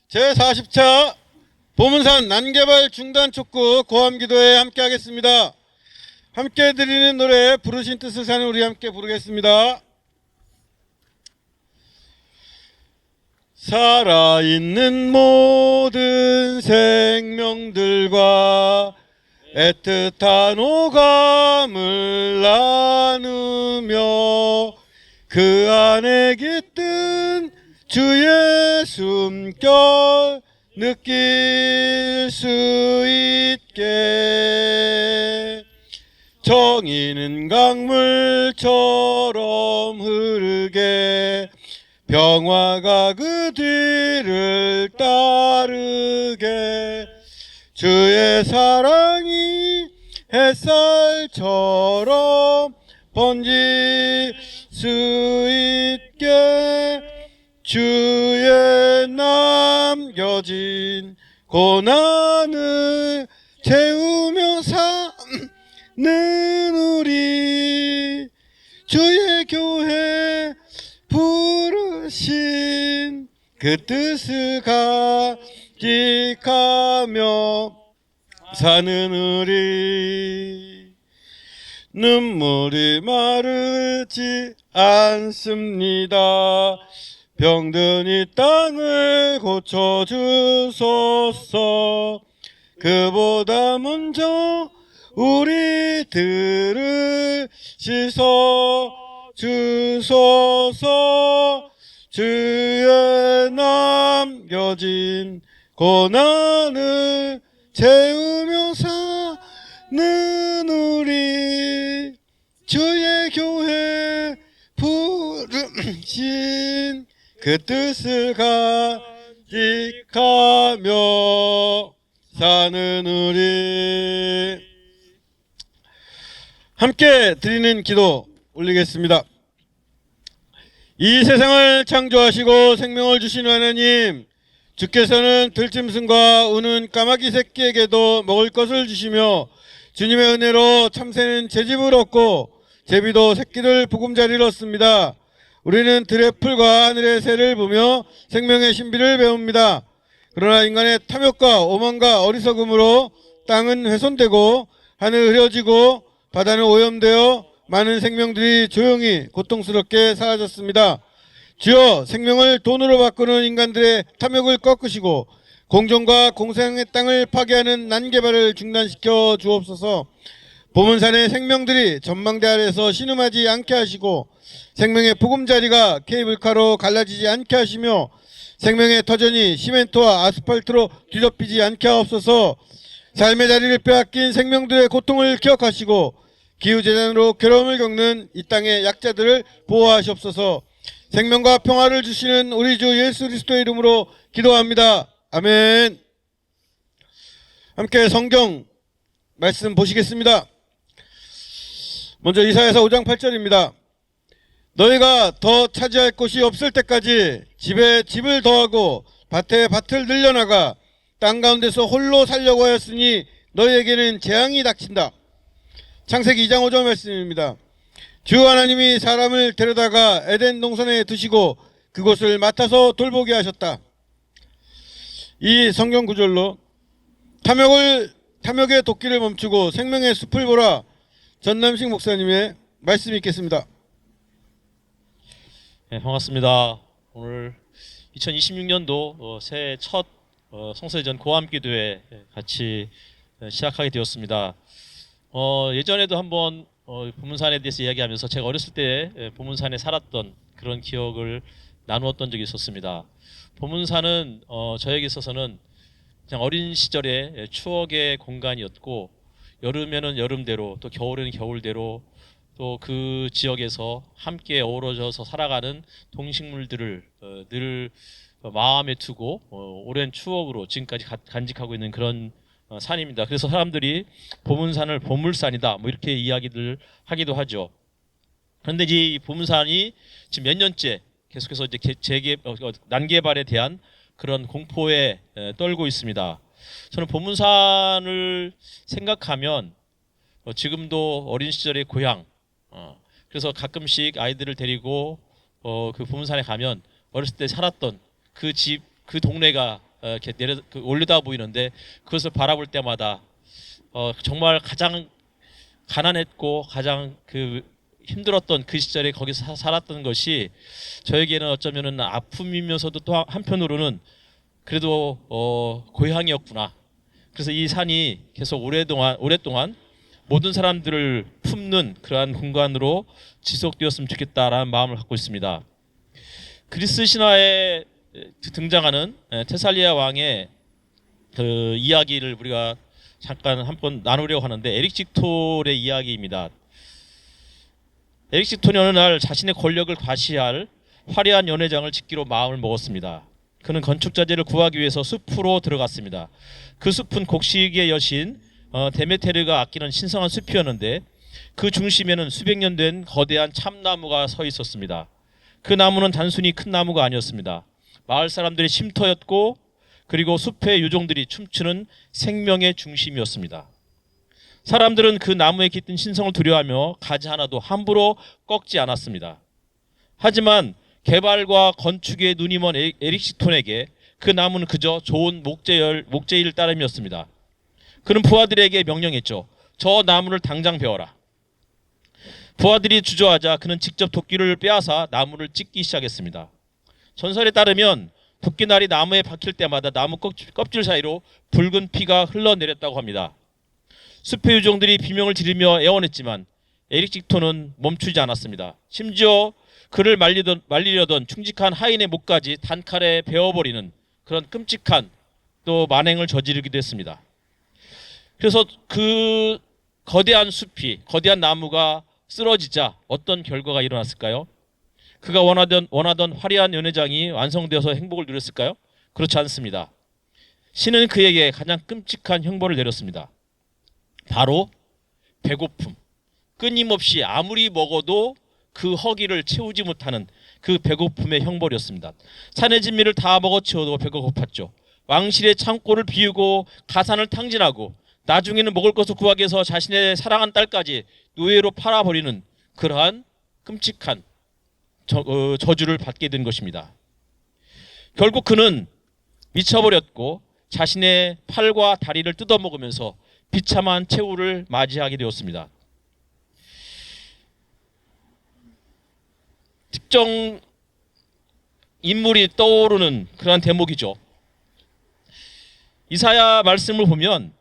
제40차 보문산 난개발 중단 촉구 고함기도에 함께 하겠습니다. 함께 드리는 노래 부르신 뜻을 사는 우리 함께 부르겠습니다. 살아있는 모든 생명들과 애틋한 오감을 나누며 그 안에 깃든 주의 숨결 느낄 수 있게 정의는 강물처럼 흐르게 평화가 그 뒤를 따르게 주의 사랑이 햇살처럼 번질 수 있게 주의 남겨진 고난을 채우며 사는 우리 주의 교회 부르신 그 뜻을 간직하며 사는 우리 눈물이 마르지 않습니다. 병든 이 땅을 고쳐주소서. 그보다 먼저 우리들을 씻어 주소서. 주의 남겨진 고난을 채우며 사는 우리 주의 교회 부르신 그 뜻을 간직하며 사는 우리 함께 드리는 기도 올리겠습니다. 이 세상을 창조하시고 생명을 주신 하나님, 주께서는 들짐승과 우는 까마귀 새끼에게도 먹을 것을 주시며 주님의 은혜로 참새는 제집을 얻고 제비도 새끼들 보금자리를 얻습니다. 우리는 들의 풀과 하늘의 새를 보며 생명의 신비를 배웁니다. 그러나 인간의 탐욕과 오만과 어리석음으로 땅은 훼손되고 하늘 흐려지고 바다는 오염되어 많은 생명들이 조용히 고통스럽게 사라졌습니다. 주여, 생명을 돈으로 바꾸는 인간들의 탐욕을 꺾으시고 공존과 공생의 땅을 파괴하는 난개발을 중단시켜 주옵소서. 보문산의 생명들이 전망대 아래서 신음하지 않게 하시고 생명의 보금자리가 케이블카로 갈라지지 않게 하시며 생명의 터전이 시멘트와 아스팔트로 뒤덮이지 않게 하옵소서. 삶의 자리를 빼앗긴 생명들의 고통을 기억하시고 기후재난으로 괴로움을 겪는 이 땅의 약자들을 보호하시옵소서. 생명과 평화를 주시는 우리 주 예수 그리스도의 이름으로 기도합니다. 아멘. 함께 성경 말씀 보시겠습니다. 먼저 이사야서 5장 8절입니다. 너희가 더 차지할 곳이 없을 때까지 집에 집을 더하고 밭에 밭을 늘려나가 땅 가운데서 홀로 살려고 하였으니 너희에게는 재앙이 닥친다. 창세기 2장 5절 말씀입니다. 주 하나님이 사람을 데려다가 에덴 동산에 두시고 그곳을 맡아서 돌보게 하셨다. 이 성경 구절로 탐욕의 도끼를 멈추고 생명의 숲을 보라. 전남식 목사님의 말씀이 있겠습니다. 네, 반갑습니다. 오늘 2026년도 새해 첫 성서대전 고함기도회 같이 시작하게 되었습니다. 예전에도 한번 보문산에 대해서 이야기하면서 제가 어렸을 때 보문산에 살았던 그런 기억을 나누었던 적이 있었습니다. 보문산은 저에게 있어서는 그냥 어린 시절의 추억의 공간이었고, 여름에는 여름대로 또 겨울에는 겨울대로 또 그 지역에서 함께 어우러져서 살아가는 동식물들을 늘 마음에 두고 오랜 추억으로 지금까지 간직하고 있는 그런 산입니다. 그래서 사람들이 보문산을 보물산이다 뭐 이렇게 이야기들 하기도 하죠. 그런데 이 보문산이 지금 몇 년째 계속해서 이제 난개발에 대한 그런 공포에 떨고 있습니다. 저는 보문산을 생각하면 지금도 어린 시절의 고향, 그래서 가끔씩 아이들을 데리고 그 보문산에 가면 어렸을 때 살았던 그 집, 그 동네가 이렇게 올려다 보이는데 그것을 바라볼 때마다 정말 가장 가난했고 가장 힘들었던 그 시절에 거기서 살았던 것이 저에게는 어쩌면은 아픔이면서도 또 한편으로는 그래도 고향이었구나. 그래서 이 산이 계속 오랫동안 모든 사람들을 품는 그러한 공간으로 지속되었으면 좋겠다라는 마음을 갖고 있습니다. 그리스 신화에 등장하는 테살리아 왕의 그 이야기를 우리가 잠깐 한번 나누려고 하는데, 에릭 직톨의 이야기입니다. 에릭 직톨이 어느 날 자신의 권력을 과시할 화려한 연회장을 짓기로 마음을 먹었습니다. 그는 건축자재를 구하기 위해서 숲으로 들어갔습니다. 그 숲은 곡식의 여신 데메테르가 아끼는 신성한 숲이었는데 그 중심에는 수백 년 된 거대한 참나무가 서 있었습니다. 그 나무는 단순히 큰 나무가 아니었습니다. 마을 사람들의 쉼터였고 그리고 숲의 유종들이 춤추는 생명의 중심이었습니다. 사람들은 그 나무에 깃든 신성을 두려워하며 가지 하나도 함부로 꺾지 않았습니다. 하지만 개발과 건축에 눈이 먼 에릭 시톤에게 그 나무는 그저 좋은 목재일 따름이었습니다. 그는 부하들에게 명령했죠. 저 나무를 당장 베어라. 부하들이 주저하자 그는 직접 도끼를 빼앗아 나무를 찢기 시작했습니다. 전설에 따르면 도끼날이 나무에 박힐 때마다 나무 껍질 사이로 붉은 피가 흘러내렸다고 합니다. 숲의 유종들이 비명을 지르며 애원했지만 에릭 직토는 멈추지 않았습니다. 심지어 그를 말리려던 충직한 하인의 목까지 단칼에 베어버리는 그런 끔찍한 또 만행을 저지르기도 했습니다. 그래서 그 거대한 숲이, 거대한 나무가 쓰러지자 어떤 결과가 일어났을까요? 그가 원하던 화려한 연회장이 완성되어서 행복을 누렸을까요? 그렇지 않습니다. 신은 그에게 가장 끔찍한 형벌을 내렸습니다. 바로 배고픔. 끊임없이 아무리 먹어도 그 허기를 채우지 못하는 그 배고픔의 형벌이었습니다. 산의 진미를 다 먹어치워도 배가 고팠죠. 왕실의 창고를 비우고 가산을 탕진하고 나중에는 먹을 것을 구하기 위해서 자신의 사랑한 딸까지 노예로 팔아버리는 그러한 끔찍한 저주를 받게 된 것입니다. 결국 그는 미쳐버렸고 자신의 팔과 다리를 뜯어먹으면서 비참한 최후를 맞이하게 되었습니다. 특정 인물이 떠오르는 그러한 대목이죠. 이사야 말씀을 보면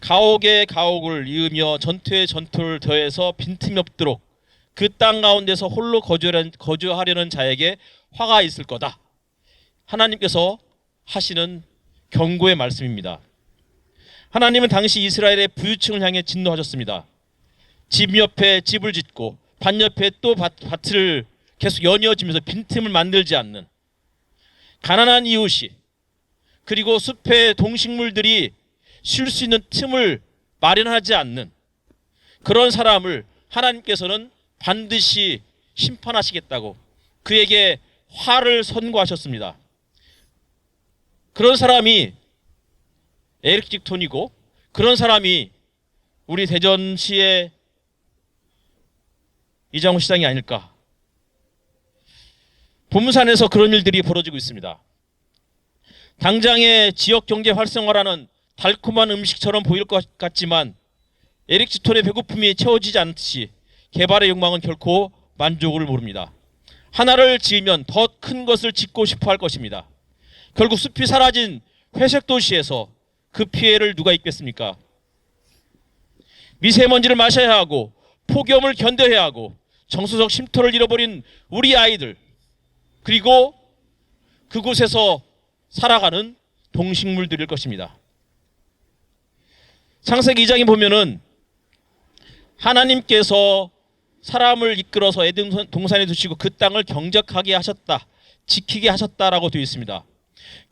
가옥에 가옥을 이으며 전투에 전투를 더해서 빈틈이 없도록 그 땅 가운데서 홀로 거주하려는 자에게 화가 있을 거다. 하나님께서 하시는 경고의 말씀입니다. 하나님은 당시 이스라엘의 부유층을 향해 진노하셨습니다. 집 옆에 집을 짓고 밭 옆에 또 밭을 계속 연이어지면서 빈틈을 만들지 않는 가난한 이웃이, 그리고 숲의 동식물들이 쉴 수 있는 틈을 마련하지 않는 그런 사람을 하나님께서는 반드시 심판하시겠다고 그에게 화를 선고하셨습니다. 그런 사람이 에릭 직톤이고 그런 사람이 우리 대전시의 이장호 시장이 아닐까. 보문산에서 그런 일들이 벌어지고 있습니다. 당장의 지역 경제 활성화라는 달콤한 음식처럼 보일 것 같지만 에릭 직톤의 배고픔이 채워지지 않듯이 개발의 욕망은 결코 만족을 모릅니다. 하나를 지으면 더 큰 것을 짓고 싶어 할 것입니다. 결국 숲이 사라진 회색 도시에서 그 피해를 누가 입겠습니까? 미세먼지를 마셔야 하고 폭염을 견뎌야 하고 정서적 쉼터를 잃어버린 우리 아이들, 그리고 그곳에서 살아가는 동식물들일 것입니다. 창세기 2장에 보면은 하나님께서 사람을 이끌어서 에덴 동산에 두시고 그 땅을 경작하게 하셨다, 지키게 하셨다라고 되어 있습니다.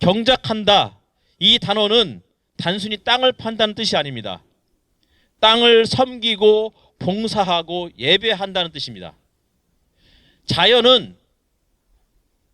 경작한다, 이 단어는 단순히 땅을 판다는 뜻이 아닙니다. 땅을 섬기고 봉사하고 예배한다는 뜻입니다. 자연은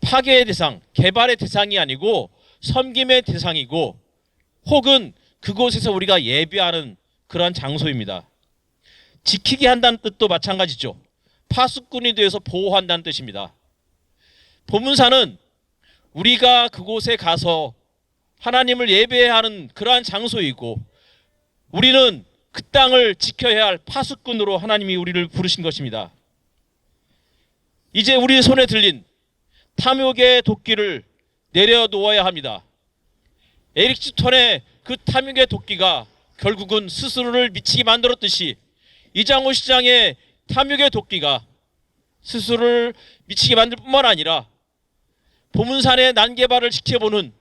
파괴의 대상, 개발의 대상이 아니고 섬김의 대상이고 혹은 그곳에서 우리가 예배하는 그러한 장소입니다. 지키게 한다는 뜻도 마찬가지죠. 파수꾼이 되어서 보호한다는 뜻입니다. 보문사는 우리가 그곳에 가서 하나님을 예배해야 하는 그러한 장소이고 우리는 그 땅을 지켜야 할 파수꾼으로 하나님이 우리를 부르신 것입니다. 이제 우리 손에 들린 탐욕의 도끼를 내려놓아야 합니다. 에릭 슈턴의 그 탐욕의 도끼가 결국은 스스로를 미치게 만들었듯이 이장호 시장의 탐욕의 도끼가 스스로를 미치게 만들 뿐만 아니라 보문산의 난개발을 지켜보는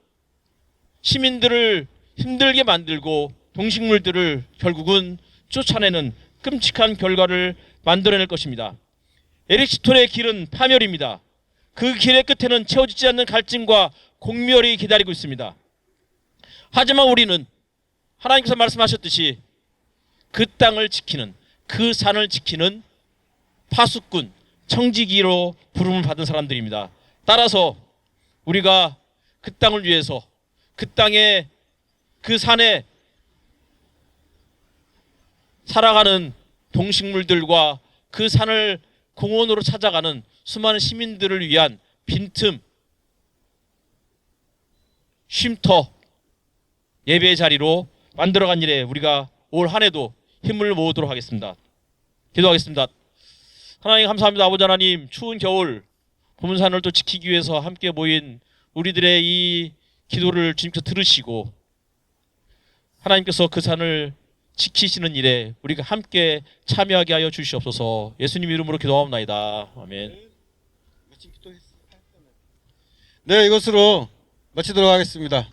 시민들을 힘들게 만들고 동식물들을 결국은 쫓아내는 끔찍한 결과를 만들어낼 것입니다. 에릭 슈턴의 길은 파멸입니다. 그 길의 끝에는 채워지지 않는 갈증과 공멸이 기다리고 있습니다. 하지만 우리는 하나님께서 말씀하셨듯이 그 땅을 지키는, 그 산을 지키는 파수꾼, 청지기로 부름을 받은 사람들입니다. 따라서 우리가 그 땅을 위해서 그 땅에 그 산에 살아가는 동식물들과 그 산을 공원으로 찾아가는 수많은 시민들을 위한 빈틈, 쉼터, 예배의 자리로 만들어간 일에 우리가 올 한 해도 힘을 모으도록 하겠습니다. 기도하겠습니다. 하나님 감사합니다. 아버지 하나님, 추운 겨울 보문산을 또 지키기 위해서 함께 모인 우리들의 이 기도를 주님께서 들으시고 하나님께서 그 산을 지키시는 일에 우리가 함께 참여하게 하여 주시옵소서. 예수님 이름으로 기도하옵나이다. 아멘. 네, 이것으로 마치도록 하겠습니다.